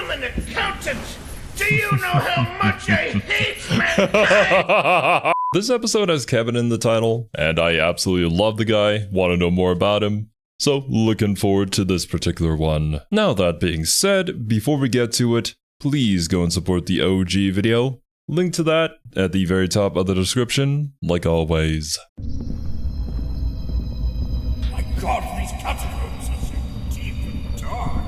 am an accountant. Do you know how much I hate mankind? This episode has Kevin in the title, and I absolutely love the guy, want to know more about him. So, looking forward to this particular one. Now that being said, before we get to it, please go and support the OG video. Link to that at the very top of the description, like always. My God, these catacombs are so deep and dark.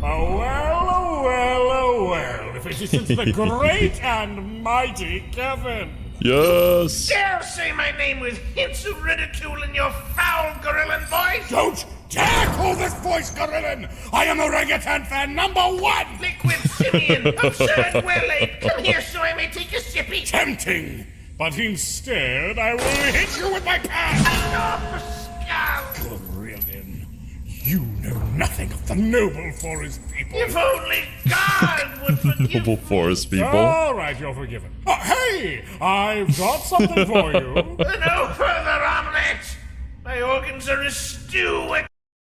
Oh well, oh well, oh well. If it isn't the great and mighty Kevin. Yes! Dare say my name with hints of ridicule in your foul gorillan voice? Don't dare call this voice gorillan! I am orangutan fan #1! Liquid simian, absurd, well-laid. Come here so I may take a sippy. Tempting, but instead I will hit you with my pan! Skull. Gorillan, you know nothing of the noble forest people. If only God would forgive Noble me. forest people. All right, you're forgiven. Hey, I've got something for you. No further omelette. My organs are a stew.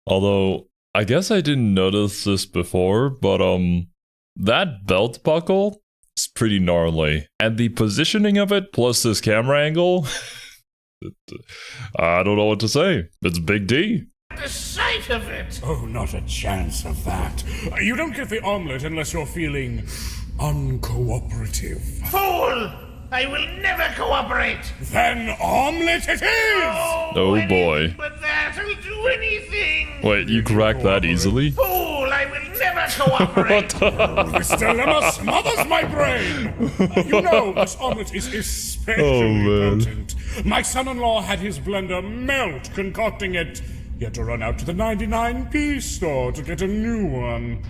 Although, I guess I didn't notice this before, but that belt buckle is pretty gnarly. And the positioning of it, plus this camera angle, I don't know what to say. It's Big D. The sight of it. Oh, not a chance of that. You don't get the omelet unless you're feeling uncooperative. Fool! I will never cooperate. Then omelet it is! Oh boy. But that'll do anything. Wait, you cracked that easily? Fool! I will never cooperate. This dilemma smothers my brain! You know, this omelet is especially Oh, man. potent. My son-in-law had his blender melt concocting it. He had to run out to the 99p store to get a new one.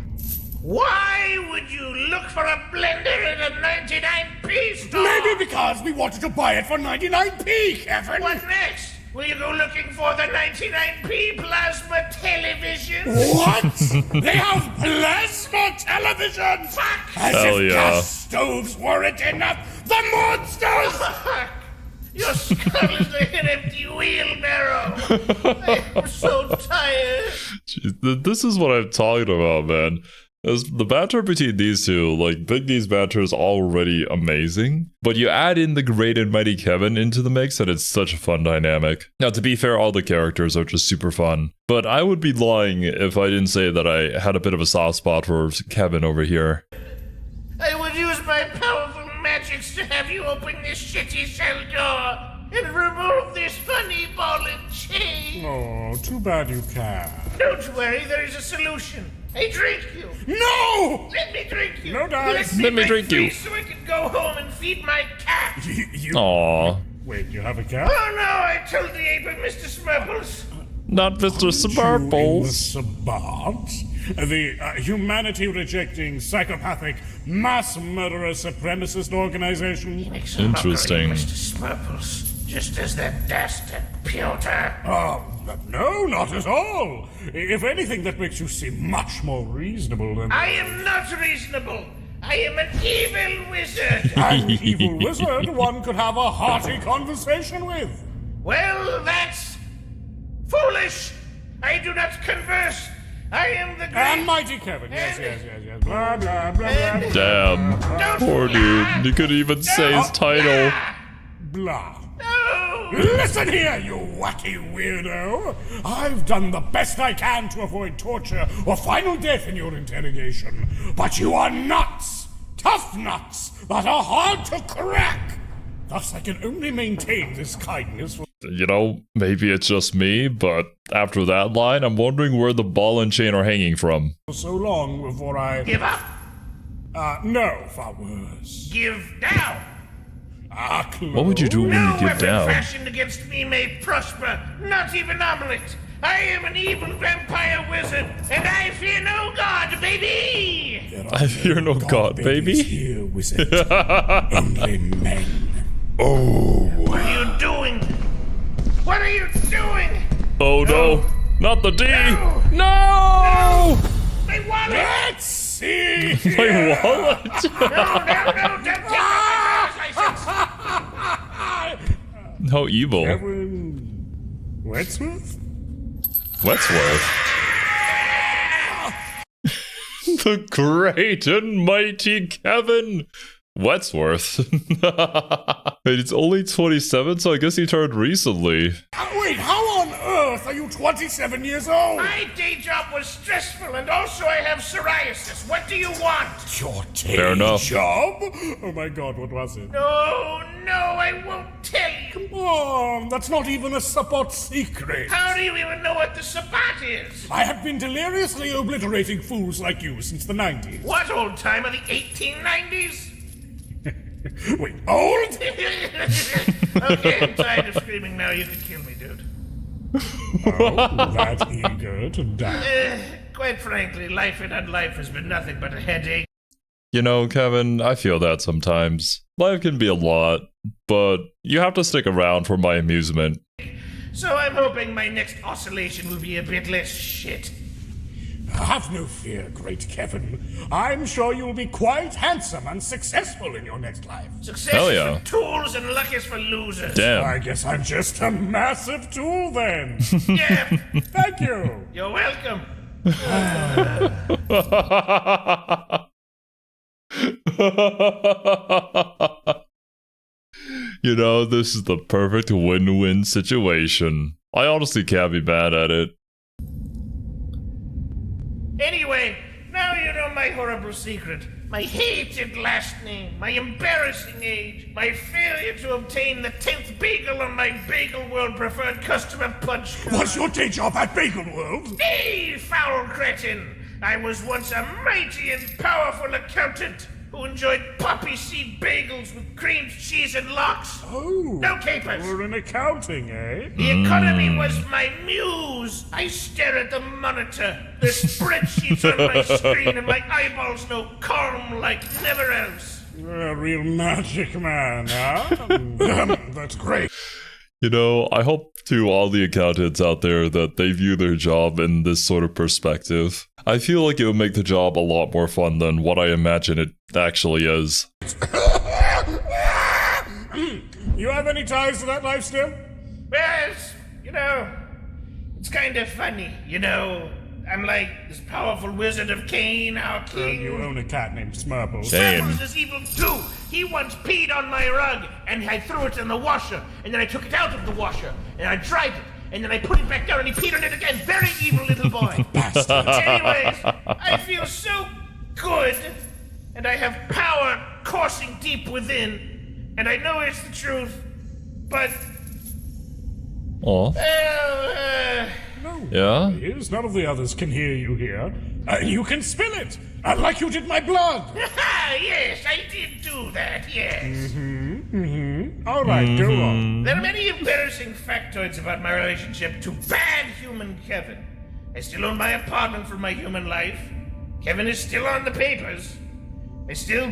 Why would you look for a blender at a 99p store? Maybe because we wanted to buy it for 99p, Kevin! What next? Will you go looking for the 99p plasma television? What? They have plasma television! Fuck! As Hell if yeah. gas stoves weren't enough! The monsters! Fuck! Your skull is like an empty wheelbarrow. I am so tired. Jeez, this is what I'm talking about, man. As the banter between these two, like, Big D's banter is already amazing, but you add in the great and mighty Kevin into the mix and it's such a fun dynamic. Now, to be fair, all the characters are just super fun, but I would be lying if I didn't say that I had a bit of a soft spot for Kevin over here. I would use my powerful magics to have you open this shitty cell door and remove this funny ball and chain. Oh, too bad you can't. Don't worry, there is a solution. I drink you. No! Let me drink you. No, Dad. Let me drink you. So I can go home and feed my cat. You... Aww. Wait, you have a cat? Oh no, I told the ape and Mr. Smurples. Not Mr. Smurples. The humanity-rejecting, psychopathic, mass murderer supremacist organization? Interesting. Mr. Smurples. Just as that dastard Piotr. No, not at all. If anything, that makes you seem much more reasonable than... I am not reasonable. I am an evil wizard. An evil wizard one could have a hearty conversation with. Well, that's foolish. I do not converse. I am the great... And mighty Kevin. Yes. Blah, blah, blah, blah. Damn. Don't Poor dude. He couldn't even say his title. Blah. No. Listen here, you wacky weirdo! I've done the best I can to avoid torture or final death in your interrogation, but you are nuts! Tough nuts that are hard to crack! Thus, I can only maintain this kindness for You know, maybe it's just me, but after that line, I'm wondering where the ball and chain are hanging from. so long before I... Give up. No, far worse. Give down. Close. What would you do when No you give weapon down? fashioned against me may prosper. Not even omelet. I am an evil vampire wizard, and I fear no god, baby. I fear no god, baby. Here, wizard. Only men. What are you doing? What are you doing? Oh no, not the D! No. No! My wallet! Let's see! My wallet? No, don't take my license! How evil. Kevin Wetsworth? Wetsworth? The great and mighty Kevin Wetsworth. Wait, it's only 27, so I guess he turned recently. Wait, how on earth are you 27 years old? My day job was stressful, and also I have psoriasis. What do you want? Your day Fair enough. job? Oh my god, what was it? No, I won't tell you. Oh, that's not even a support secret. How do you even know what the Sabbat is? I have been deliriously obliterating fools like you since the 90s. What old timer, the 1890s? Wait, old? Okay, I'm tired of screaming now. You can kill me, dude. Oh, that eager to die. Quite frankly, life in life has been nothing but a headache. You know, Kevin, I feel that sometimes. Life can be a lot, but you have to stick around for my amusement. So I'm hoping my next oscillation will be a bit less shit. Have no fear, great Kevin. I'm sure you'll be quite handsome and successful in your next life. Success Hell is yeah. for tools and luck is for losers. Damn. I guess I'm just a massive tool then. Yeah, Thank you. you're welcome. You know, this is the perfect win-win situation. I honestly can't be mad at it. Anyway, now you know my horrible secret. My hated last name, my embarrassing age, my failure to obtain the 10th bagel on my Bagel World preferred customer punch card. What's your day job at Bagel World? Hey, foul cretin! I was once a mighty and powerful accountant who enjoyed poppy seed bagels with cream cheese and lox. Oh. No capers. You're in accounting, eh? The economy was my muse. I stare at the monitor, the spreadsheets on my screen, and my eyeballs know calm like never else. You're a real magic man, huh? That's great. You know, I hope to all the accountants out there that they view their job in this sort of perspective. I feel like it would make the job a lot more fun than what I imagine it actually is. You have any ties to that life still? Well, it's kind of funny, I'm like this powerful wizard of Kane, our king. You own a cat named Smurple. Damn. Smurfles is evil too. He once peed on my rug, and I threw it in the washer, and then I took it out of the washer, and I dried it, and then I put it back down, and he peed on it again. Very evil little boy. Anyways, I feel so good, and I have power coursing deep within, and I know it's the truth, but Aw. No. Yeah? Yes, none of the others can hear you here. You can spill it, like you did my blood. yes, I did do that, yes. All right, go on. There are many embarrassing factoids about my relationship to bad human Kevin. I still own my apartment for my human life. Kevin is still on the papers. I still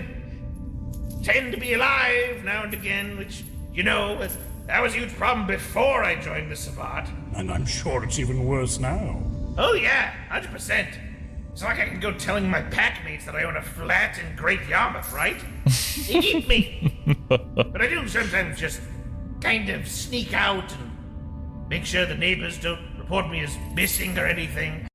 tend to be alive now and again, which, that was a huge problem before I joined the Sabbat. And I'm sure it's even worse now. Oh yeah, 100%. It's not like I can go telling my packmates that I own a flat in Great Yarmouth, right? They eat me. But I do sometimes just kind of sneak out and make sure the neighbors don't report me as missing or anything.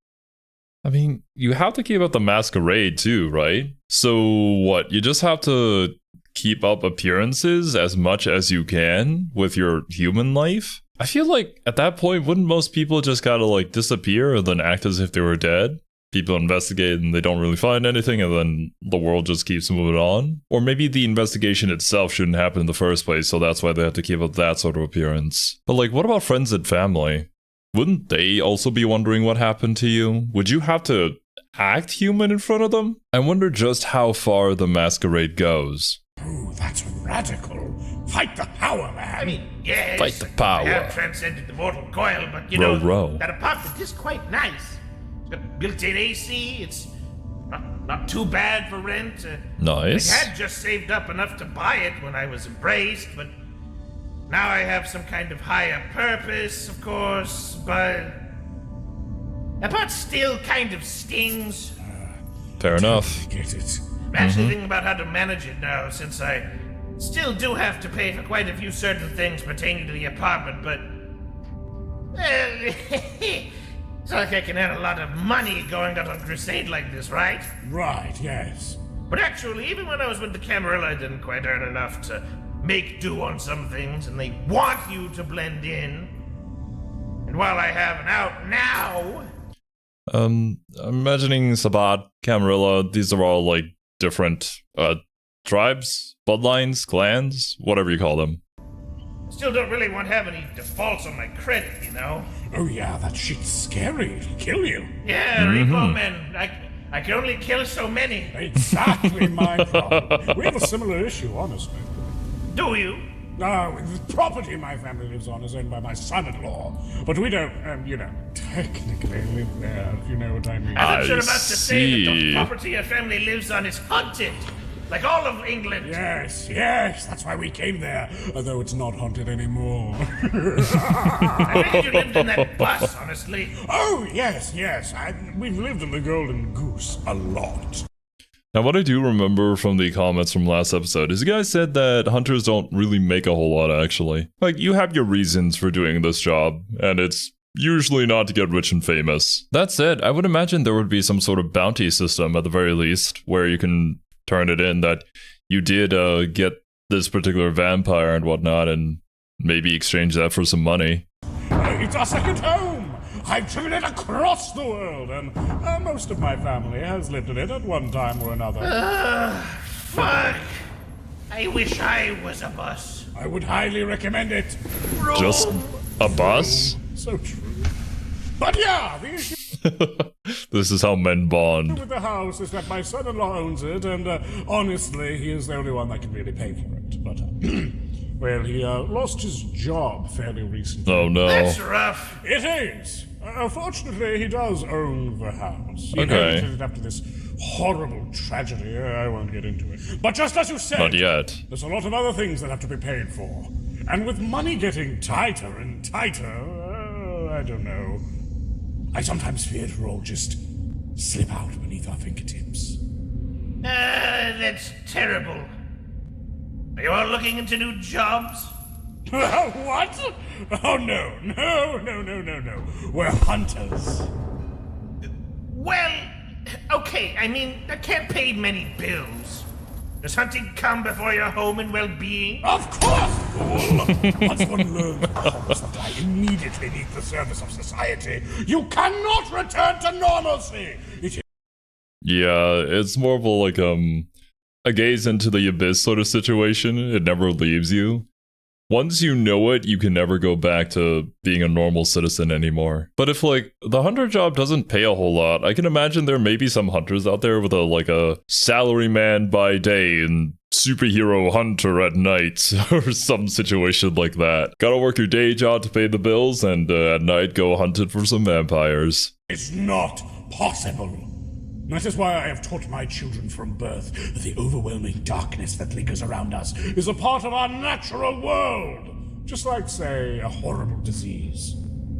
I mean, you have to keep up the masquerade too, right? So what, you just have to keep up appearances as much as you can with your human life? I feel like at that point, wouldn't most people just gotta disappear and then act as if they were dead? People investigate and they don't really find anything and then the world just keeps moving on? Or maybe the investigation itself shouldn't happen in the first place, so that's why they have to keep up that sort of appearance. But what about friends and family? Wouldn't they also be wondering what happened to you? Would you have to act human in front of them? I wonder just how far the masquerade goes. Oh, that's radical. Fight the power, man. I mean, yes, Fight the power. I have transcended the mortal coil, but Row. that apartment is quite nice. It's got built-in AC, it's not too bad for rent. Nice. I had just saved up enough to buy it when I was embraced, but now I have some kind of higher purpose, of course, but that part still kind of stings. Fair enough. I get it. I'm actually thinking about how to manage it now, since I still do have to pay for quite a few certain things pertaining to the apartment, but It's like I can earn a lot of money going out on crusade like this, right? Right, yes. But actually, even when I was with the Camarilla, I didn't quite earn enough to make do on some things, and they want you to blend in. And while I have an out now... I'm imagining Sabat, Camarilla, these are all like different tribes, bloodlines, clans, whatever you call them. Still don't really want to have any defaults on my credit, you know? Oh yeah, that shit's scary. It'll kill you. Yeah, repo men. I can only kill so many. Exactly my problem. We have a similar issue, honestly. Do you? The property my family lives on is owned by my son-in-law, but we don't, technically live there, if you know what I mean. I thought you were about to say that see. the property your family lives on is haunted, like all of England. Yes, that's why we came there, although it's not haunted anymore. I figured you lived in that bus, honestly. Oh, yes, we've lived in the Golden Goose a lot. Now, what I do remember from the comments from last episode is you guys said that hunters don't really make a whole lot, actually. Like, you have your reasons for doing this job, and it's usually not to get rich and famous. That said, I would imagine there would be some sort of bounty system, at the very least, where you can turn it in that you did get this particular vampire and whatnot, and maybe exchange that for some money. It's our second home! I've driven it across the world, and most of my family has lived in it at one time or another. Fuck. I wish I was a bus. I would highly recommend it. Just a bus? So true. But yeah, the issue This is how men bond. with the house is that my son-in-law owns it, and honestly, he is the only one that can really pay for it. But, well, he lost his job fairly recently. Oh no. That's rough. It is. Fortunately, he does own the house. He Okay. inherited it after this horrible tragedy. I won't get into it. But just as you said, Not yet. there's a lot of other things that have to be paid for. And with money getting tighter and tighter, I don't know. I sometimes fear it will all just slip out beneath our fingertips. That's terrible. Are you all looking into new jobs? What? Oh, no. We're hunters. Well, okay, I mean, I can't pay many bills. Does hunting come before your home and well-being? Of course, fool! Once one learns the promise that I immediately need the service of society, you cannot return to normalcy! Yeah, it's more of a gaze into the abyss sort of situation. It never leaves you. Once you know it, you can never go back to being a normal citizen anymore. But if, like, the hunter job doesn't pay a whole lot, I can imagine there may be some hunters out there with a salaryman by day and superhero hunter at night, or some situation like that. Gotta work your day job to pay the bills, and at night go hunted for some vampires. It's not possible. That is why I have taught my children from birth that the overwhelming darkness that lingers around us is a part of our natural world. Just like, say, a horrible disease.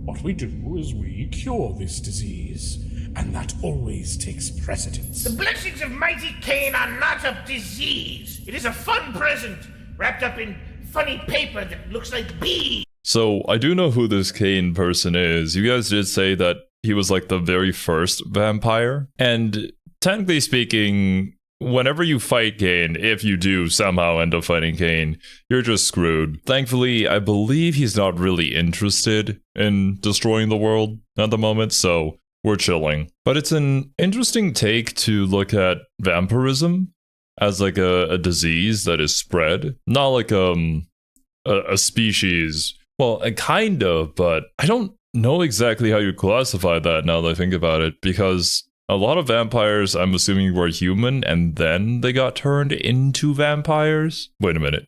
What we do is we cure this disease, and that always takes precedence. The blessings of mighty Cain are not a disease. It is a fun present, wrapped up in funny paper that looks like bees. So, I do know who this Kane person is. You guys did say that he was like the very first vampire. And technically speaking, whenever you fight Kane, if you do somehow end up fighting Kane, you're just screwed. Thankfully, I believe he's not really interested in destroying the world at the moment, so we're chilling. But it's an interesting take to look at vampirism as like a disease that is spread, not like a species. Well, kind of, but I don't know exactly how you classify that now that I think about it, because a lot of vampires, I'm assuming, were human and then they got turned into vampires. Wait a minute.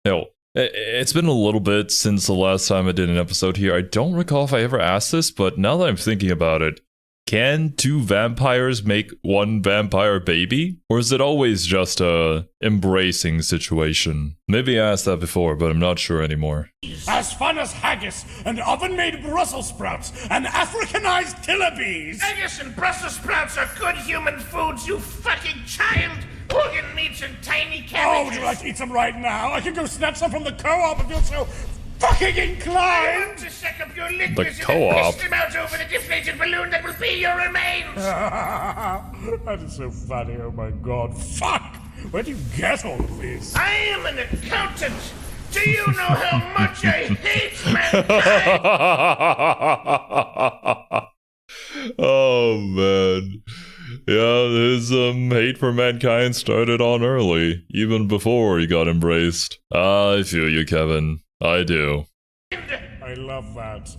No, it's been a little bit since the last time I did an episode here. I don't recall if I ever asked this, but now that I'm thinking about it, can two vampires make one vampire baby? Or is it always just a embracing situation? Maybe I asked that before, but I'm not sure anymore. As fun as haggis and oven-made Brussels sprouts and Africanized killer bees! Haggis and Brussels sprouts are good human foods, you fucking child! Organ meats and tiny Oh, cabbages! would you like to eat some right now? I can go snatch some from the co-op if you're so fucking I inclined! want to suck up your liquids and co-op. piss them out over the deflated balloon that will be your remains! That is so funny, oh my god. Fuck! Where do you get all of this? I am an accountant! Do you know how much I hate mankind? Oh man. Yeah, his hate for mankind started on early, even before he got embraced. I feel you, Kevin. I do. I love that.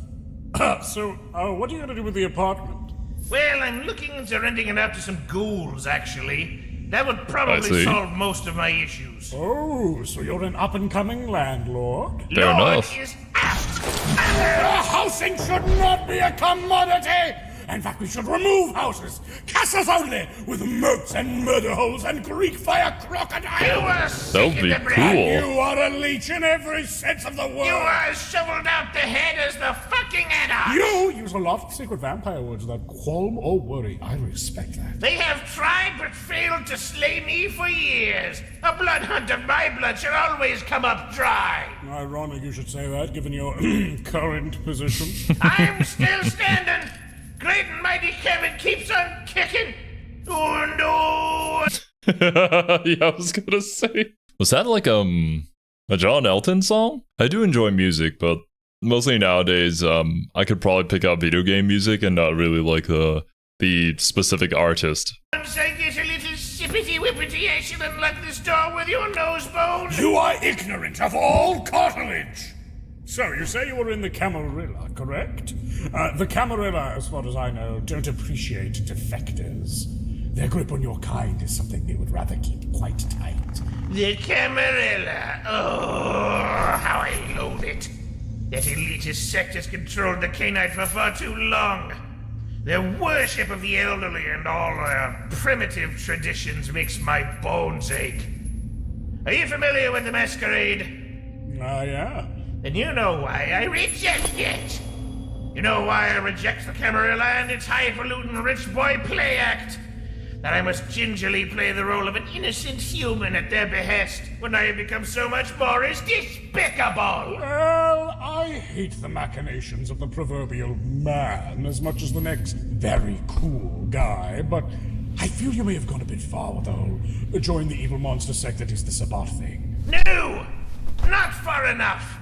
So, what are you gonna do with the apartment? Well, I'm looking into renting it out to some ghouls, actually. That would I probably see. solve most of my issues. Oh, so you're an up-and-coming landlord? Fair Lord enough. is out! Housing should not be a commodity! In fact, we should remove houses, castles only, with moats and murder holes and Greek fire You crocodiles! are sick would in be the brain. cool. You are a leech in every sense of the word! You are as shoveled out the head as the fucking adder! You use a lot of secret vampire words without qualm or worry. I respect that. They have tried but failed to slay me for years. A blood hunt of my blood should always come up dry. Ironic you should say that, given your current position. I'm still standing. Great and mighty Kevin keeps on kicking. Oh no! Yeah, I was gonna say. Was that like a John Elton song? I do enjoy music, but mostly nowadays, I could probably pick up video game music and not really like the specific artist. Once I get a little sippity whippity, I shall unlock this door with your nose bone. You are ignorant of all cartilage! So, you say you were in the Camarilla, correct? The Camarilla, as far as I know, don't appreciate defectors. Their grip on your kind is something they would rather keep quite tight. The Camarilla. Oh, how I loathe it. That elitist sect has controlled the canine for far too long. Their worship of the elderly and all their primitive traditions makes my bones ache. Are you familiar with the masquerade? Yeah. Then you know why I reject it. You know why I reject the Camarilla and its highfalutin rich boy play act? That I must gingerly play the role of an innocent human at their behest when I have become so much more is despicable. Well, I hate the machinations of the proverbial man as much as the next very cool guy, but I feel you may have gone a bit far with the whole join the evil monster sect that is the Sabbat thing. No! Not far enough!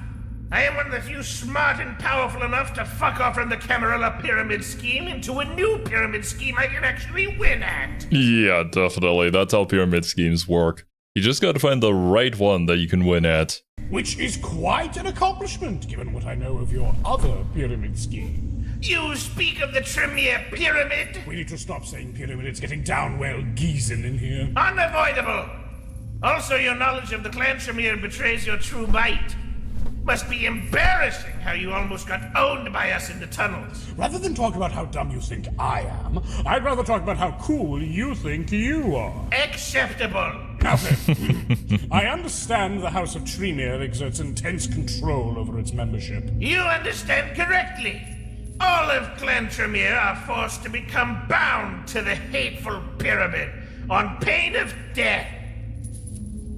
I am one of the few smart and powerful enough to fuck off from the Camarilla pyramid scheme into a new pyramid scheme I can actually win at. Yeah, definitely. That's how pyramid schemes work. You just gotta find the right one that you can win at. Which is quite an accomplishment, given what I know of your other pyramid scheme. You speak of the Tremere Pyramid? We need to stop saying pyramid, it's getting down well geezing in here. Unavoidable! Also, your knowledge of the clan Tremere betrays your true might. Must be embarrassing how you almost got owned by us in the tunnels. Rather than talk about how dumb you think I am, I'd rather talk about how cool you think you are. Acceptable. Now then, I understand the House of Tremere exerts intense control over its membership. You understand correctly. All of Clan Tremere are forced to become bound to the hateful pyramid on pain of death.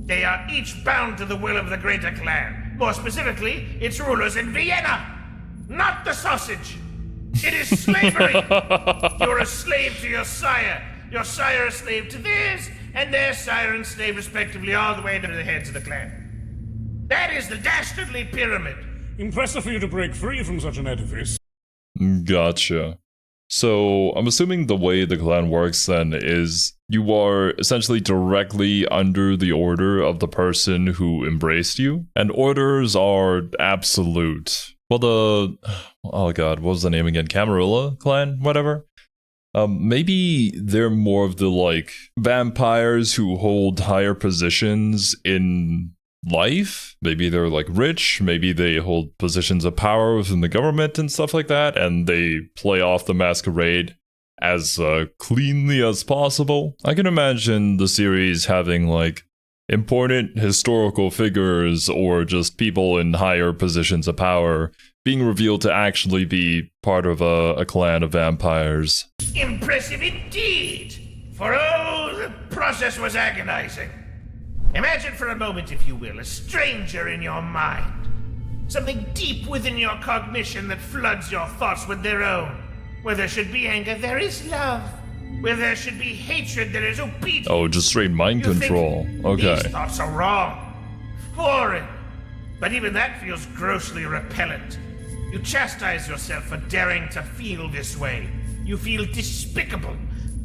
They are each bound to the will of the greater clan. More specifically, its rulers in Vienna. Not the sausage. It is slavery. You're a slave to your sire. Your sire a slave to theirs, and their sire and slave respectively all the way to the heads of the clan. That is the dastardly pyramid. Impressive for you to break free from such an edifice. Gotcha. So, I'm assuming the way the clan works then is you are essentially directly under the order of the person who embraced you, and orders are absolute. Well, oh god, what was the name again? Camarilla clan? Whatever. Maybe they're more of the, like, vampires who hold higher positions in life. Maybe they're like rich, maybe they hold positions of power within the government and stuff like that, and they play off the masquerade as cleanly as possible. I can imagine the series having like important historical figures or just people in higher positions of power being revealed to actually be part of a clan of vampires. Impressive indeed. For oh, the process was agonizing. Imagine for a moment, if you will, a stranger in your mind. Something deep within your cognition that floods your thoughts with their own. Where there should be anger, there is love. Where there should be hatred, there is obedience. Oh, just straight mind You control. think Okay. These thoughts are wrong. Foreign. But even that feels grossly repellent. You chastise yourself for daring to feel this way. You feel despicable,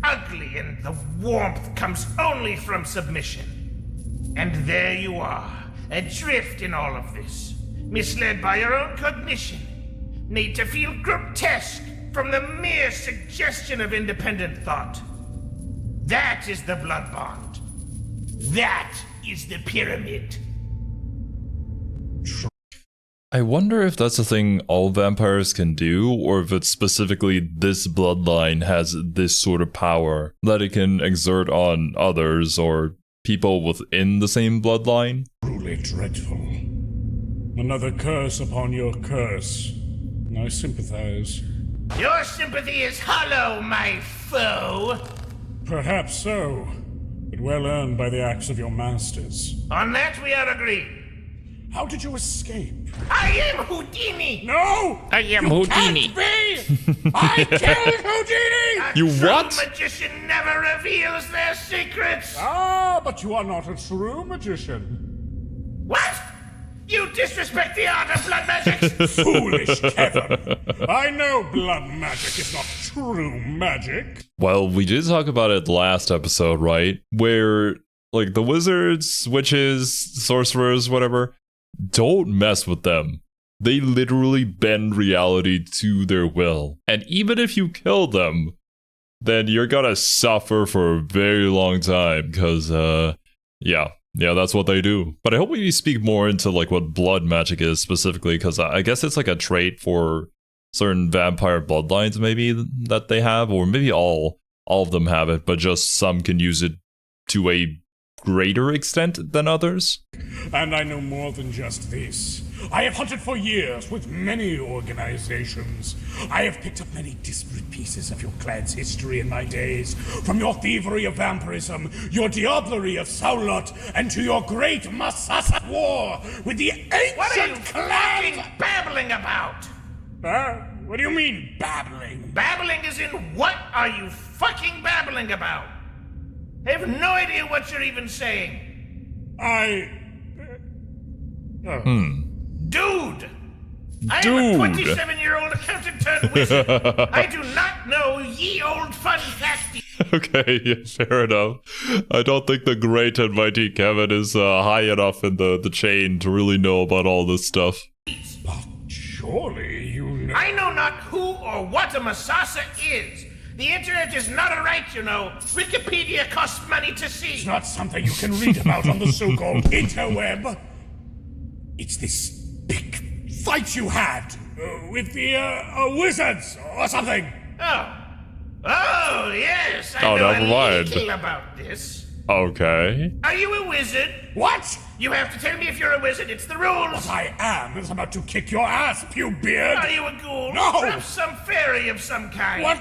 ugly, and the warmth comes only from submission. And there you are, adrift in all of this, misled by your own cognition, made to feel grotesque from the mere suggestion of independent thought. That is the blood bond. That is the pyramid. I wonder if that's a thing all vampires can do, or if it's specifically this bloodline has this sort of power that it can exert on others or people within the same bloodline. Truly dreadful. Another curse upon your curse. I sympathize. Your sympathy is hollow, my foe. Perhaps so, but well earned by the acts of your masters. On that we are agreed. How did you escape? I am Houdini! No! I am You Houdini. can't be! I killed Houdini! A You true what? magician never reveals their secrets! Ah, but you are not a true magician. What? You disrespect the art of blood magic! Foolish Kevin. I know blood magic is not true magic. Well, we did talk about it last episode, right? Where, like, the wizards, witches, sorcerers, whatever, don't mess with them. They literally bend reality to their will. And even if you kill them, then you're gonna suffer for a very long time, because, yeah, that's what they do. But I hope we speak more into, like, what blood magic is specifically, because I guess it's like a trait for certain vampire bloodlines, maybe, that they have, or maybe all of them have it, but just some can use it to a greater extent than others. And I know more than just this. I have hunted for years with many organizations. I have picked up many disparate pieces of your clan's history in my days, from your thievery of vampirism, your diablerie of Saulot, and to your great Masasa war with the ancient What are you clans. fucking babbling about? What do you mean, babbling? Babbling is in what are you fucking babbling about? I have no idea what you're even saying. Dude! I am a 27-year-old accountant turned wizard. I do not know ye old fun facty. Okay, yeah, fair enough. I don't think the great and mighty Kevin is high enough in the chain to really know about all this stuff. But surely you know. I know not who or what a Masasa is. The internet is not a right, you know. Wikipedia costs money to see. It's not something you can read about on the so-called interweb. It's this big fight you had with the wizards or something. Oh, yes. I Oh, know never a mind. little about this. Okay. Are you a wizard? What? You have to tell me if you're a wizard. It's the rules. I am is about to kick your ass, Pewbeard. Are you a ghoul? No. Perhaps some fairy of some kind. What?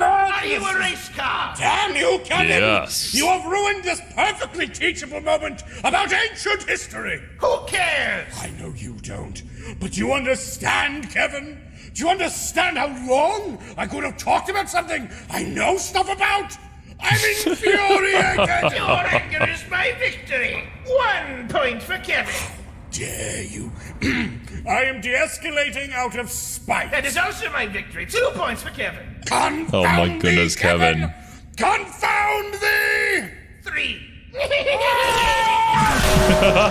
Are you a race car? Damn you, Kevin! Yes. You have ruined this perfectly teachable moment about ancient history. Who cares? I know you don't, but you understand, Kevin? Do you understand how long I could have talked about something I know stuff about? I'm infuriated! Your anger is my victory. 1 point for Kevin. Dare you? I am de-escalating out of spite. That is also my victory. 2 points for Kevin. Confound Oh my thee, goodness, Kevin. Confound thee! 3.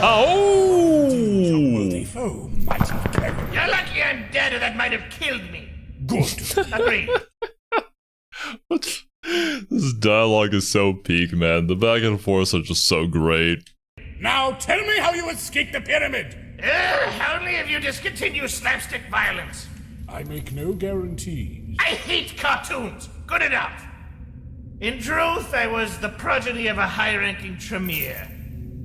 Oh! Worthy foe, mighty Kevin. You're lucky I'm dead or that might have killed me. Good. Agreed. This dialogue is so peak, man. The back and forth are just so great. Now tell me how you escaped the pyramid. Only if you discontinue slapstick violence. I make no guarantees. I hate cartoons. Good enough. In truth, I was the progeny of a high-ranking Tremere,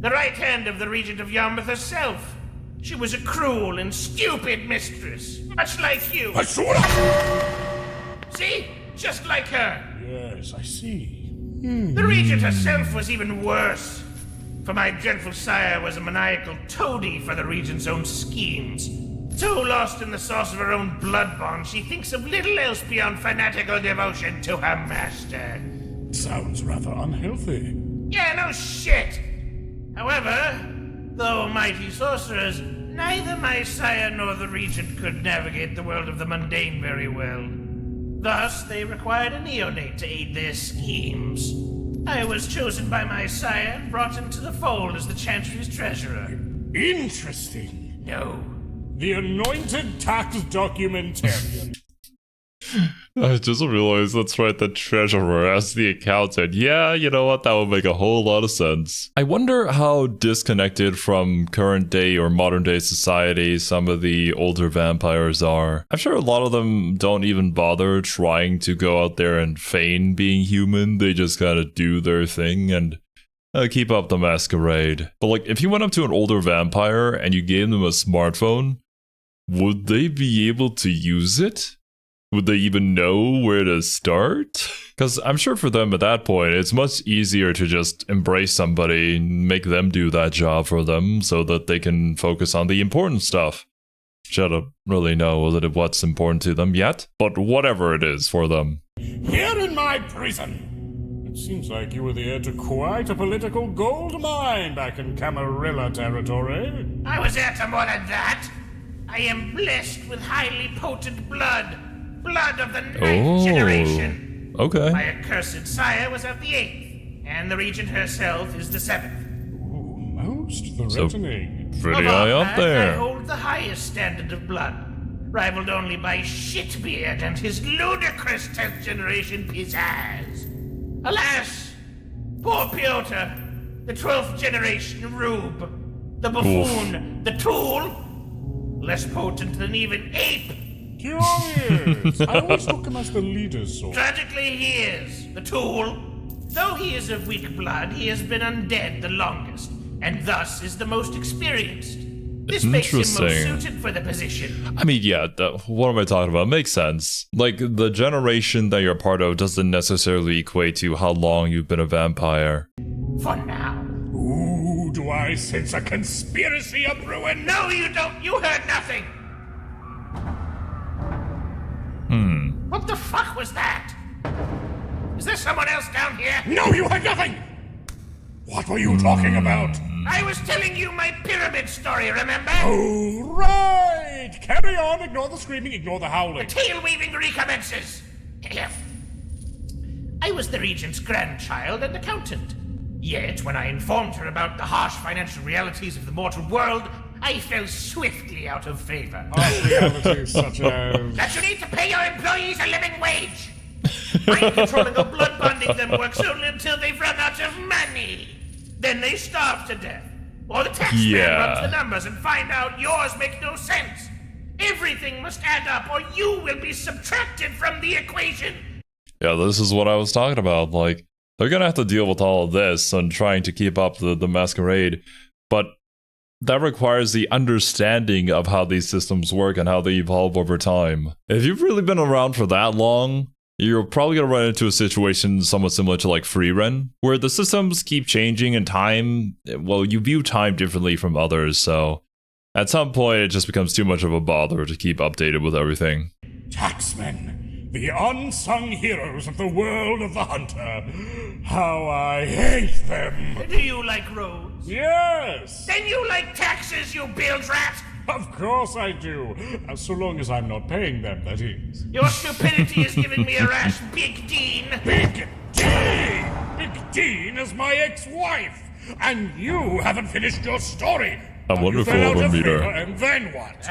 the right hand of the Regent of Yarmouth herself. She was a cruel and stupid mistress, much like you. See? Just like her. Yes, I see. The Regent herself was even worse. For my dreadful sire was a maniacal toady for the Regent's own schemes. So lost in the source of her own blood bond, she thinks of little else beyond fanatical devotion to her master. Sounds rather unhealthy. Yeah, no shit! However, though mighty sorcerers, neither my sire nor the regent could navigate the world of the mundane very well. Thus, they required a neonate to aid their schemes. I was chosen by my sire and brought into the fold as the Chantry's treasurer. Interesting. No. The anointed tax documentarian. I just realized that's right, the treasurer as the accountant. Yeah, you know what? That would make a whole lot of sense. I wonder how disconnected from current day or modern day society some of the older vampires are. I'm sure a lot of them don't even bother trying to go out there and feign being human. They just gotta do their thing and keep up the masquerade. But like, if you went up to an older vampire and you gave them a smartphone, would they be able to use it? Would they even know where to start? Because I'm sure for them at that point, it's much easier to just embrace somebody and make them do that job for them so that they can focus on the important stuff. Which I don't really know what's important to them yet, but whatever it is for them. Here in my prison. It seems like you were the heir to quite a political gold mine back in Camarilla territory. I was heir to more than that. I am blessed with highly potent blood. Blood of the ninth generation. Okay. My accursed sire was of the 8th, and the regent herself is the 7th. Ooh, most threatening. Pretty Of all high up that, I there. hold the highest standard of blood, rivaled only by Shitbeard and his ludicrous 10th generation pizzazz. Alas, poor Piotr, the 12th generation rube, the buffoon, the tool, less potent than even ape. Curious. I always took him as the leader's sort. Tragically, he is the tool. Though he is of weak blood, he has been undead the longest, and thus is the most experienced. This makes him most Interesting. suited for the position. I mean, yeah, what am I talking about? Makes sense. Like, the generation that you're part of doesn't necessarily equate to how long you've been a vampire. For now. Ooh, do I sense a conspiracy a brewing? No, you don't. You heard nothing. What the fuck was that? Is there someone else down here? No, you heard nothing! What were you talking about? I was telling you my pyramid story, remember? Oh, right! Carry on, ignore the screaming, ignore the howling. Tail weaving recommences. I was the regent's grandchild and accountant. Yet, when I informed her about the harsh financial realities of the mortal world, I fell swiftly out of favor. Realities such as... That you need to pay your employees a living wage. Mind controlling or blood bonding them works only until they've run out of money. Then they starve to death. Or the taxman runs the numbers and find out yours make no sense. Everything must add up or you will be subtracted from the equation. Yeah, this is what I was talking about. Like, they're gonna have to deal with all of this and trying to keep up the masquerade, but that requires the understanding of how these systems work and how they evolve over time. If you've really been around for that long, you're probably going to run into a situation somewhat similar to like Freeren, where the systems keep changing and time, well, you view time differently from others, so at some point it just becomes too much of a bother to keep updated with everything. Taxmen, the unsung heroes of the world of the hunter. How I hate them! Do you like roads? Yes! Then you like taxes, you bilge rat! Of course I do. So long as I'm not paying them, that is. Your stupidity is giving me a rash, Big Dean. Big Dean! Big Dean is my ex-wife! And you haven't finished your story! I Now, wonder you if fell we'll out ever of meet her. favor, and then what?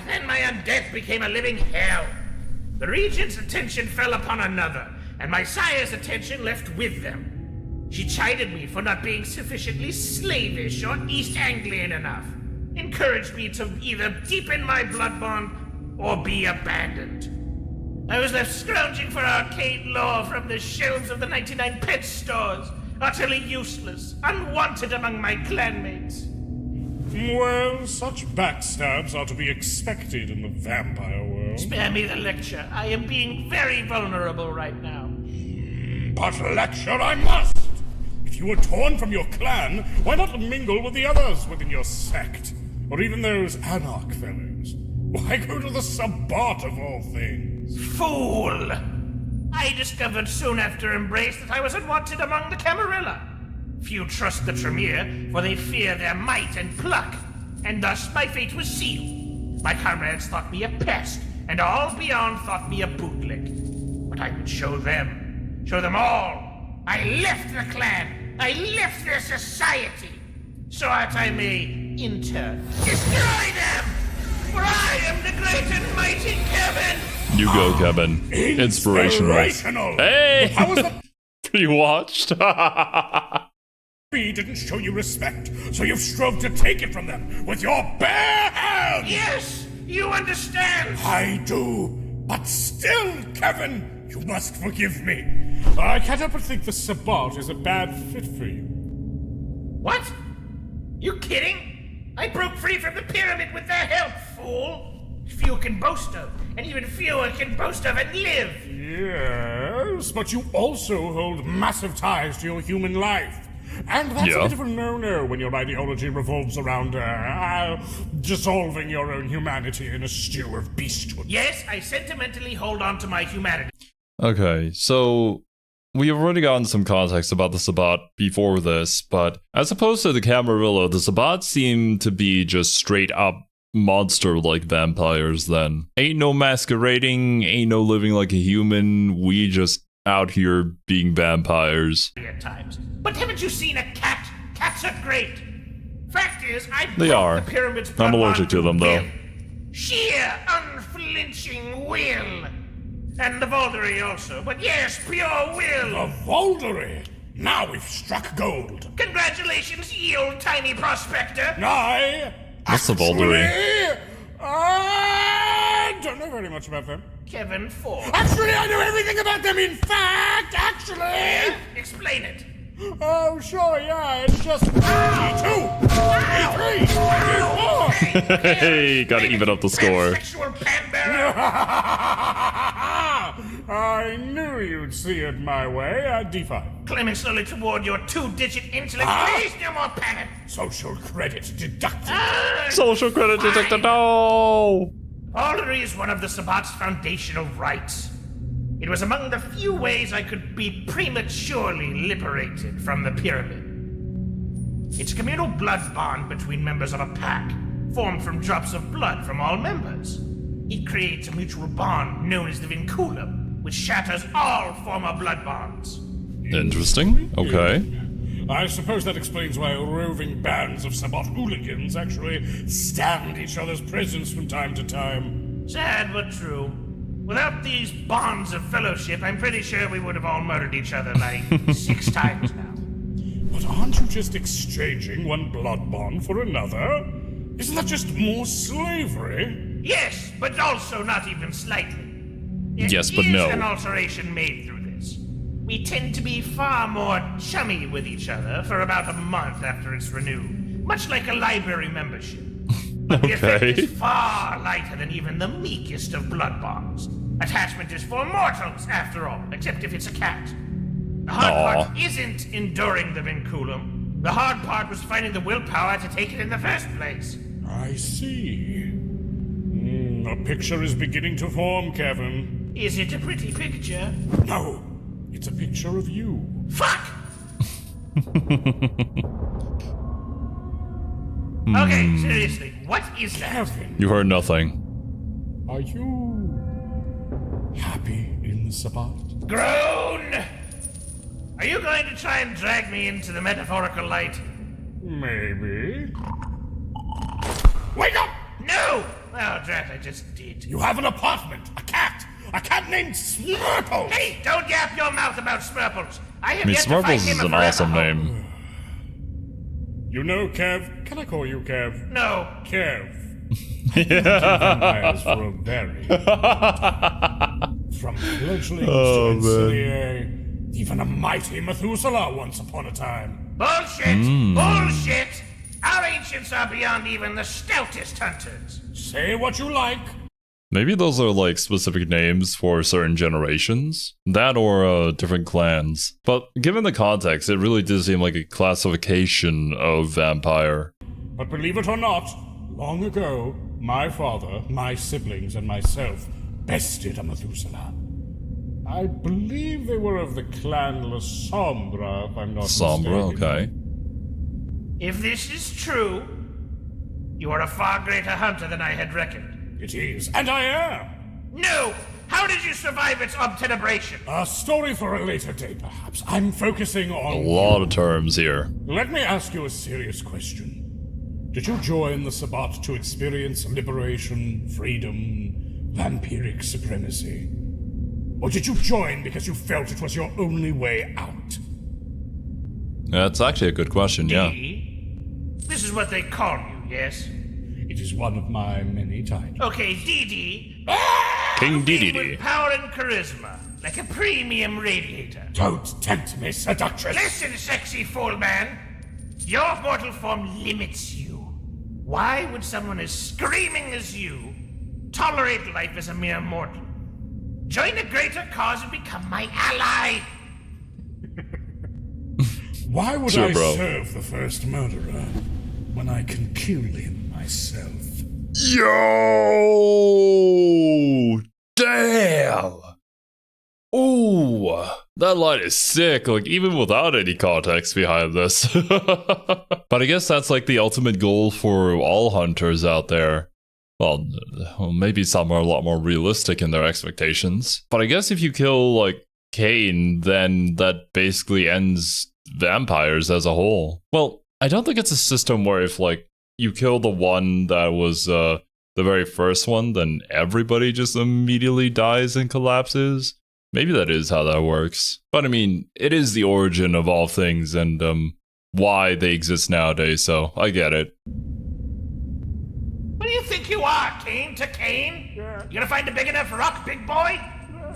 Then my undeath became a living hell. The regent's attention fell upon another, and my sire's attention left with them. She chided me for not being sufficiently slavish or East Anglian enough, encouraged me to either deepen my blood bond or be abandoned. I was left scrounging for arcade lore from the shelves of the 99 pet stores, utterly useless, unwanted among my clanmates. Well, such backstabs are to be expected in the vampire world. Spare me the lecture. I am being very vulnerable right now. But lecture I must! If you were torn from your clan, why not mingle with the others within your sect? Or even those anarch fellows? Why go to the Sabbat of all things? Fool! I discovered soon after Embrace that I was unwanted among the Camarilla. Few trust the Tremere, for they fear their might and pluck, and thus my fate was sealed. My comrades thought me a pest, and all beyond thought me a bootlick. But I would show them all. I left the clan, I left their society, so that I may, in turn, destroy them! For I am the great and mighty Kevin! You go, Kevin. Inspirational. Hey! How was the You watched? He didn't show you respect, so you've strove to take it from them with your bare hands! Yes, you understand! I do, but still, Kevin, you must forgive me. I can't help but think the Sabbat is a bad fit for you. What? You kidding? I broke free from the pyramid with their help, fool! Few can boast of, and even fewer can boast of and live! Yes, but you also hold massive ties to your human life. And that's a bit of a no-no when your ideology revolves around, dissolving your own humanity in a stew of beasthood. Yes, I sentimentally hold on to my humanity. Okay, so we have already gotten some context about the Sabbat before this, but as opposed to the Camarilla, the Sabbat seem to be just straight up monster-like vampires then. Ain't no masquerading, ain't no living like a human, we just out here being vampires. At times. But haven't you seen a cat? Cats are great. Fact is, They are. The pyramid's I'm allergic to them, though. will. Sheer, unflinching will. And the Voldery also, but yes, pure will. The Voldery! Now we've struck gold. Congratulations, ye old tiny prospector. What's the Voldery? I don't know very much about them. Kevin 4. Actually, I know everything about them. In fact, Yeah? Explain it. Oh, sure, yeah, it's just E2, E3, E4. Hey, gotta even up the score. Sexual pan-bearer. I knew you'd see it my way at D5. Climbing slowly toward your 2-digit intellect. Please, no more panic. Social credit deducted. Social credit detected, no! Ordery is one of the Sabbat's foundational rites. It was among the few ways I could be prematurely liberated from the pyramid. It's a communal blood bond between members of a pack, formed from drops of blood from all members. It creates a mutual bond known as the vinculum, which shatters all former blood bonds. Interesting, okay. I suppose that explains why roving bands of Sabbat hooligans actually stand each other's presence from time to time. Sad but true. Without these bonds of fellowship, I'm pretty sure we would have all murdered each other like 6 times now. But aren't you just exchanging one blood bond for another? Isn't that just more slavery? Yes, but also not even slightly. Yes, but There no. is an alteration made through this. We tend to be far more chummy with each other for about a month after it's renewed, much like a library membership. But the effect Okay. is far lighter than even the meekest of blood bonds. Attachment is for mortals, after all, except if it's a cat. The hard part isn't enduring the vinculum. The hard part was finding the willpower to take it in the first place. I see. A picture is beginning to form, Kevin. Is it a pretty picture? No, it's a picture of you. Fuck! Okay, seriously, what is that? Kevin, You heard nothing. are you happy in the Sabbat? Groan! Are you going to try and drag me into the metaphorical light? Maybe. Wake up! No! Oh, drat, I just did. You have an apartment, a cat named Smurple. Hey, don't yap your mouth about Smurples. I have I mean, yet to find Smurfles him is a an forever awesome home. name. You know, Kev, can I call you Kev? No. Kev. Vampires for a berry. From fledglings to Ensilia, even a mighty Methuselah once upon a time. Bullshit! Bullshit! Our ancients are beyond even the stoutest hunters. Say what you like. Maybe those are like specific names for certain generations. That or different clans. But given the context, it really does seem like a classification of vampire. But believe it or not, long ago, my father, my siblings, and myself bested a Methuselah. I believe they were of the clan La Sombra, if I'm not Sombra, mistaken. okay. If this is true, you are a far greater hunter than I had reckoned. It is, and I am. No! How did you survive its obtenebration? A story for a later day, perhaps. I'm focusing A on lot of terms here. Let me ask you a serious question. Did you join the Sabbat to experience liberation, freedom, vampiric supremacy? Or did you join because you felt it was your only way out? That's actually a good question, yeah. This is what they call you, yes? It is one of my many titles. Okay, DD. King Being DDD. with power and charisma, like a premium radiator. Don't tempt me, seductress! Listen, sexy fool man. Your mortal form limits you. Why would someone as screaming as you tolerate life as a mere mortal? Join a greater cause and become my ally. Why would Sure, I bro. serve the first murderer when I can kill him myself? Yo! Damn! Ooh, that line is sick, like even without any context behind this. But I guess that's like the ultimate goal for all hunters out there. Well, maybe some are a lot more realistic in their expectations. But I guess if you kill, like, Cain, then that basically ends vampires as a whole. Well, I don't think it's a system where if, like, you kill the one that was, the very first one, then everybody just immediately dies and collapses. Maybe that is how that works. But I mean, it is the origin of all things and, why they exist nowadays, so I get it. What do you think you are, Cain to Cain? Yeah. You gonna find a big enough rock, big boy?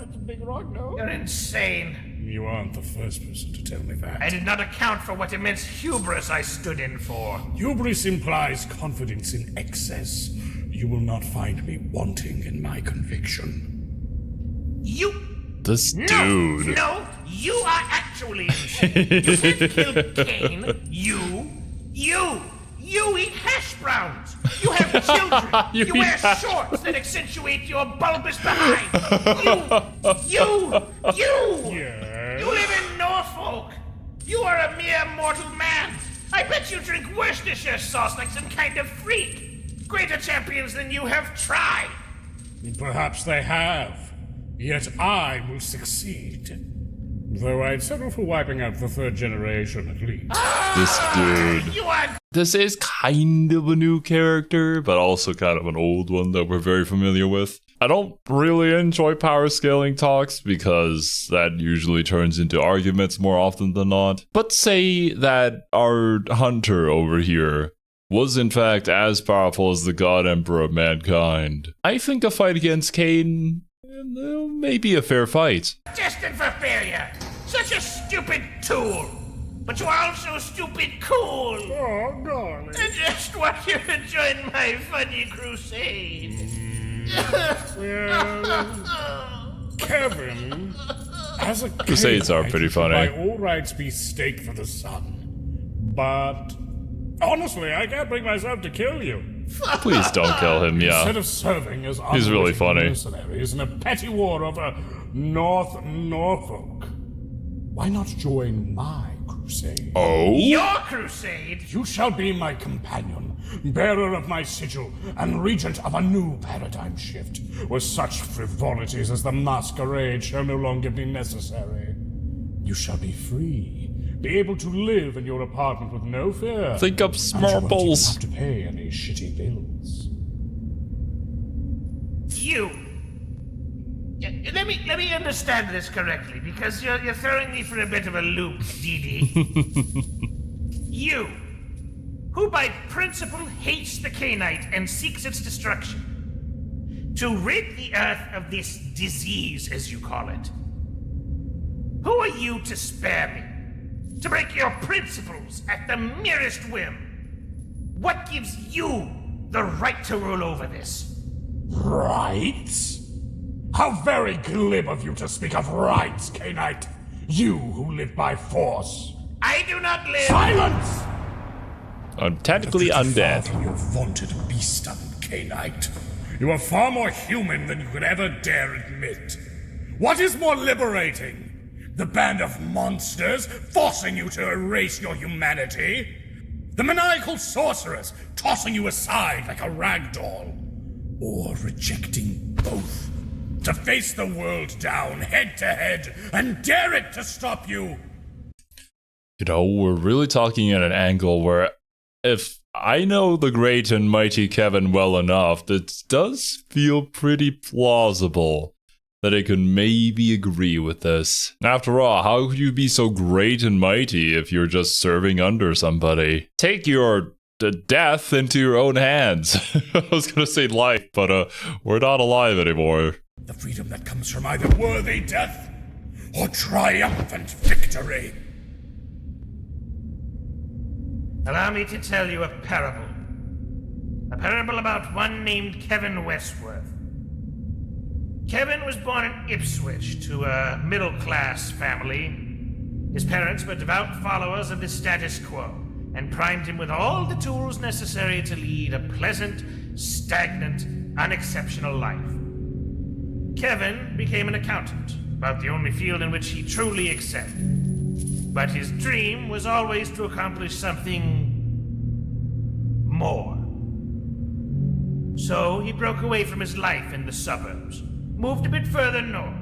It's a big rock, no? You're insane. You aren't the first person to tell me that. I did not account for what immense hubris I stood in for. Hubris implies confidence in excess. You will not find me wanting in my conviction. You... This No, dude. no, you are actually insane. You can't kill Cain. You eat hash browns. You have children. You You eat wear hash shorts that accentuate your bulbous behind. You Yes? live in Norfolk. You are a mere mortal man. I bet you drink Worcestershire sauce like some kind of freak. Greater champions than you have tried. Perhaps they have. Yet I will succeed. Though I'd settle for wiping out the third generation at least. This dude. You are This is kind of a new character, but also kind of an old one that we're very familiar with. I don't really enjoy power scaling talks because that usually turns into arguments more often than not. But say that our hunter over here was in fact as powerful as the God Emperor of mankind. I think a fight against Cain may be a fair fight. destined for failure. Such a stupid tool. But you are also stupid cool. Oh, darling. I just want you to join my funny crusade. Kevin, as a Crusades are Canaanite, pretty you should funny. by all rights be staked for the sun. But honestly, I can't bring myself to kill you. Please don't kill him, Instead yeah. of serving as He's really unwitting funny. mercenaries in a petty war over North Norfolk, why not join my crusade? Oh? Your crusade? You shall be my companion, bearer of my sigil, and regent of a new paradigm shift, where such frivolities as the masquerade shall no longer be necessary. You shall be free, be able to live in your apartment with no fear. Think up and you won't even marbles. have to pay any shitty bills. You. Let me understand this correctly, because you're throwing me for a bit of a loop, DD. You, who by principle hates the Cainite and seeks its destruction, to rid the earth of this disease, as you call it. Who are you to spare me? To break your principles at the merest whim? What gives you the right to rule over this? Rights? How very glib of you to speak of rights, Cainite! You who live by force! I do not live. Silence! I'm technically Far undead. from your vaunted beastdom, K-Knight. You are far more human than you could ever dare admit. What is more liberating? The band of monsters forcing you to erase your humanity? The maniacal sorceress tossing you aside like a rag doll? Or rejecting both? To face the world down, head to head, and dare it to stop you? You know, we're really talking at an angle where if I know the great and mighty Kevin well enough, it does feel pretty plausible that I could maybe agree with this. After all, how could you be so great and mighty if you're just serving under somebody? Take your death into your own hands. I was gonna say life, but we're not alive anymore. The freedom that comes from either worthy death or triumphant victory. Allow me to tell you a parable. A parable about one named Kevin Westworth. Kevin was born in Ipswich to a middle-class family. His parents were devout followers of the status quo and primed him with all the tools necessary to lead a pleasant, stagnant, unexceptional life. Kevin became an accountant, about the only field in which he truly excelled. But his dream was always to accomplish something more. So he broke away from his life in the suburbs, moved a bit further north.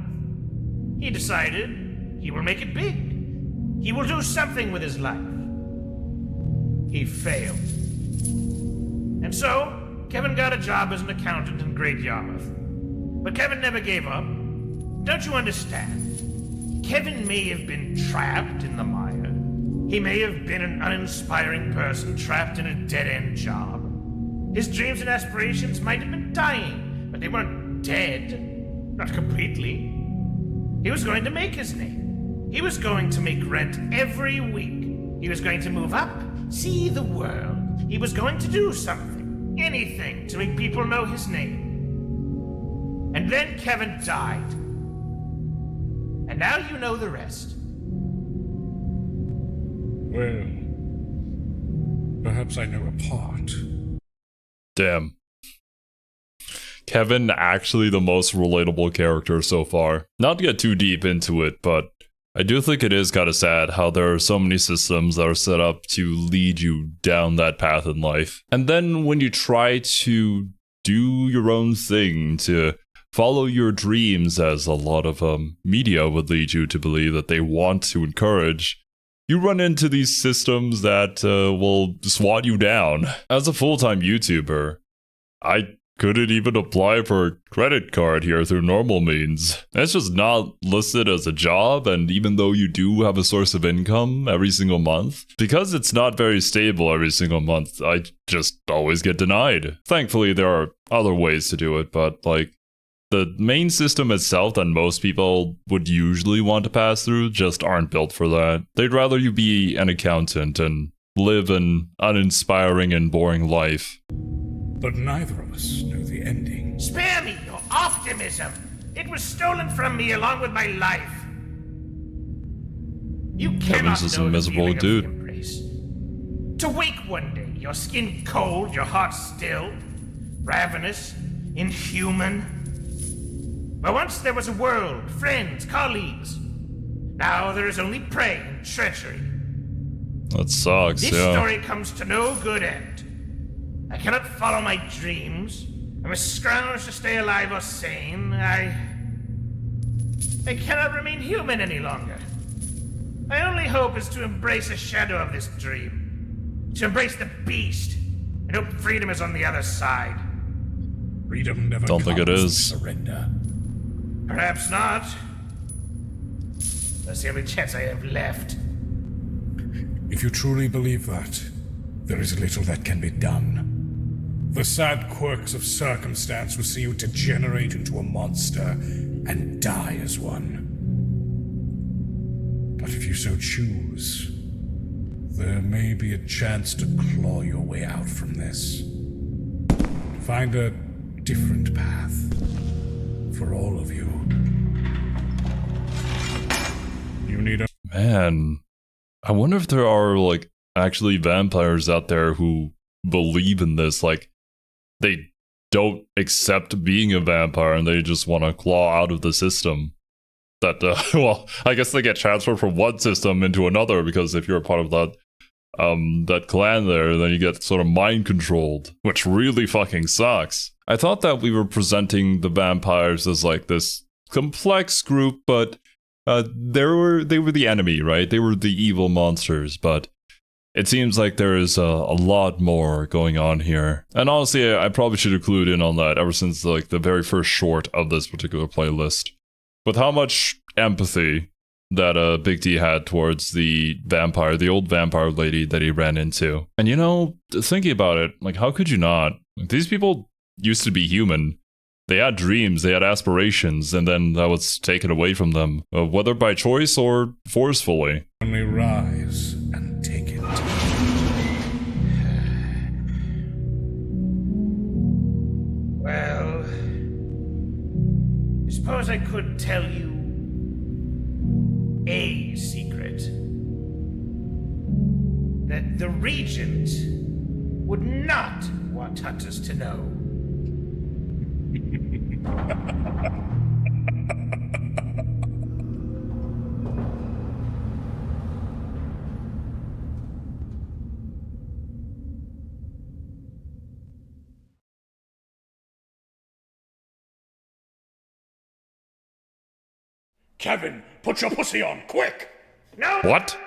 He decided he will make it big. He will do something with his life. He failed. And so, Kevin got a job as an accountant in Great Yarmouth. But Kevin never gave up. Don't you understand? Kevin may have been trapped in the mire. He may have been an uninspiring person trapped in a dead-end job. His dreams and aspirations might have been dying, but they weren't dead. Not completely. He was going to make his name. He was going to make rent every week. He was going to move up, see the world. He was going to do something, anything, to make people know his name. And then Kevin died. And now you know the rest. Well, perhaps I know a part. Damn. Kevin, actually the most relatable character so far. Not to get too deep into it, but I do think it is kind of sad how there are so many systems that are set up to lead you down that path in life. And then when you try to do your own thing, to follow your dreams, as a lot of media would lead you to believe that they want to encourage, you run into these systems that will swat you down. As a full-time YouTuber, I couldn't even apply for a credit card here through normal means. It's just not listed as a job, and even though you do have a source of income every single month, because it's not very stable every single month, I just always get denied. Thankfully, there are other ways to do it, but like, the main system itself that most people would usually want to pass through just aren't built for that. They'd rather you be an accountant and live an uninspiring and boring life. But neither of us know the ending. Spare me your optimism. It was stolen from me along with my life. You cannot Kevin's just know a the miserable feeling of dude. embrace. To wake one day, your skin cold, your heart still, ravenous, inhuman. But once there was a world, friends, colleagues. Now there is only prey and treachery. That sucks, This yeah. story comes to no good end. I cannot follow my dreams. I'm a scrounge to stay alive or sane. I cannot remain human any longer. My only hope is to embrace a shadow of this dream. To embrace the beast. And hope freedom is on the other side. Freedom never Don't think it comes is. with surrender. Perhaps not. That's the only chance I have left. If you truly believe that, there is little that can be done. The sad quirks of circumstance will see you degenerate into a monster and die as one. But if you so choose, there may be a chance to claw your way out from this. Find a different path for all of you. You need a... Man, I wonder if there are, like, actually vampires out there who believe in this. Like, they don't accept being a vampire and they just want to claw out of the system. That, well, I guess they get transferred from one system into another, because if you're a part of that clan there, then you get sort of mind controlled, which really fucking sucks. I thought that we were presenting the vampires as like this complex group, but they were the enemy, right? They were the evil monsters, but it seems like there is a lot more going on here. And honestly, I probably should have clued in on that ever since like the very first short of this particular playlist. With how much empathy that Big D had towards the vampire, the old vampire lady that he ran into. And you know, thinking about it, like, how could you not? Like, these people used to be human. They had dreams, they had aspirations, and then that was taken away from them, whether by choice or forcefully. Only rise and take it. Well, I suppose I could tell you a secret. That the Regent would not want hunters to know. Kevin, put your pussy on, quick! No! What?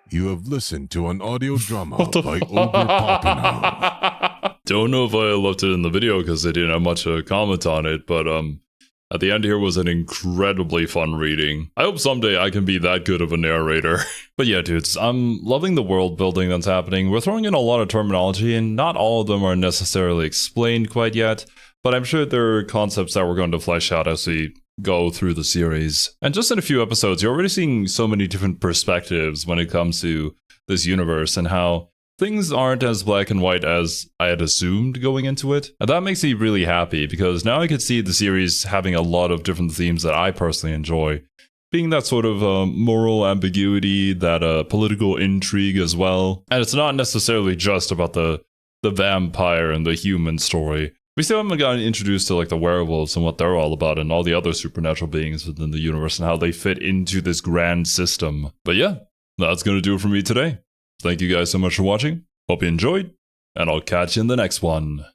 You have listened to an audio drama by Ogre Poppino. Don't know if I left it in the video because they didn't have much to comment on it, but at the end here was an incredibly fun reading. I hope someday I can be that good of a narrator. But yeah, dudes, I'm loving the world building that's happening. We're throwing in a lot of terminology, and not all of them are necessarily explained quite yet, but I'm sure there are concepts that we're going to flesh out as we go through the series. And just in a few episodes, you're already seeing so many different perspectives when it comes to this universe and how things aren't as black and white as I had assumed going into it. And that makes me really happy, because now I could see the series having a lot of different themes that I personally enjoy. Being that sort of moral ambiguity, that political intrigue as well. And it's not necessarily just about the vampire and the human story. We still haven't gotten introduced to like the werewolves and what they're all about, and all the other supernatural beings within the universe and how they fit into this grand system. But yeah, that's going to do it for me today. Thank you guys so much for watching. Hope you enjoyed, and I'll catch you in the next one.